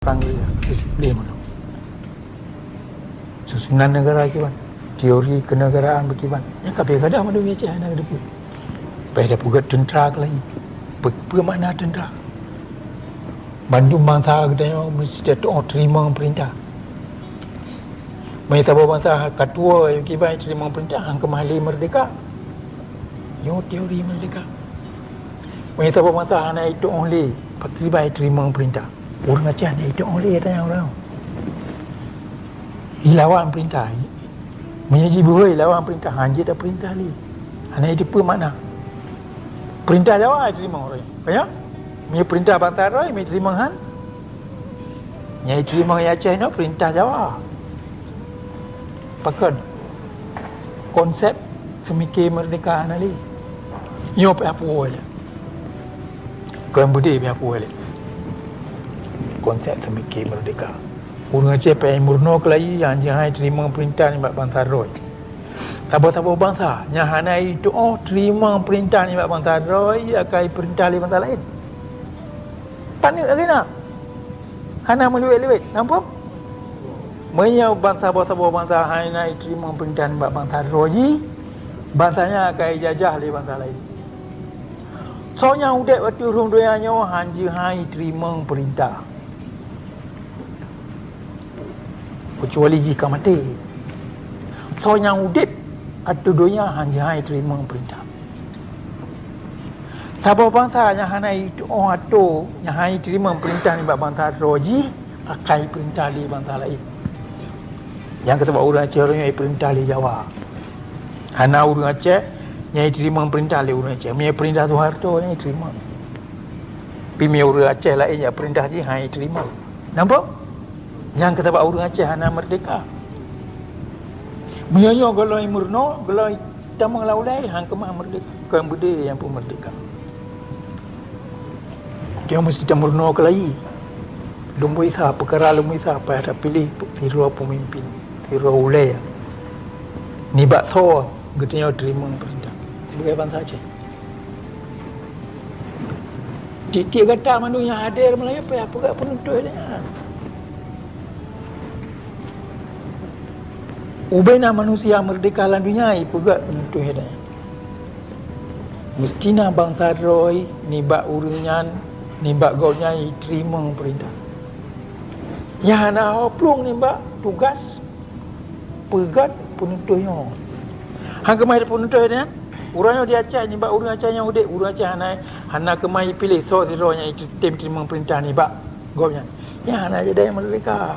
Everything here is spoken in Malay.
perang dia disiplin mana susunan negara kiban teori kenegaraan bekiban yang kabeh kadang ada biasa nak depu pada pugat tentera lagi apa makna tentera Bandung bangsa katanya mesti terima perintah mereka bangsa ketua yang kiban terima perintah hang kemali merdeka yo teori merdeka mereka bangsa anak itu only pakibai terima perintah orang Aceh itu only katanya orang ilawan perintah menyaji buai lawan perintah hanji tak perintah ni anak itu apa makna perintah Jawa terima orang ya punya perintah bantara roy mai terima han nyai terima yang Aceh no perintah Jawa pakai konsep semikir merdeka nali nyo apa boleh kau budi apa boleh konsep semikir merdeka orang Aceh pengen murno kelai yang jangan terima perintah ni bangsa roy tabu-tabu bangsa yang hana itu terima perintah ni bangsa roy akai perintah li bangsa lain panik lagi nak hana meluit-luit nampak menyau bangsa-bangsa hana terima perintah ni bangsa roy bangsanya akai jajah li bangsa lain soalnya udah waktu urung doanya hanji hai terima perintah kecuali jika mati soalnya udit atau doanya hanya terima perintah sabab bangsa yang hanya itu atau yang hanya terima perintah ni bangsa roji akai perintah di bangsa lain yang kata orang Aceh orang yang perintah di Jawa hanya orang Aceh yang terima perintah di orang Aceh punya perintah Soeharto yang terima tapi orang Aceh lain yang perintah je hanya terima nampak yang kata orang Aceh hana merdeka menyanyi kalau murno kalau tamang laulai hang kemah merdeka kan bude yang pun merdeka dia mesti murno kelai lumbu isa perkara lumbu isa apa ada pilih hero pemimpin hero ulai ni bak so getanya terima perintah sebagai bangsa Aceh dia kata manusia hadir Melayu apa gak penuntut dia ubena manusia merdeka dalam dunia ipugat penuntut hidayah mestina bangsa roy nibak uringan nibak golnya terima perintah yang nak oplung nibak tugas pegat penuntutnya hang kemai penuntut hidayah urangnya dia Aceh nibak urang Aceh yang udik urang Aceh hana kemai pilih so roynya terima perintah nibak golnya yang hana jadi merdeka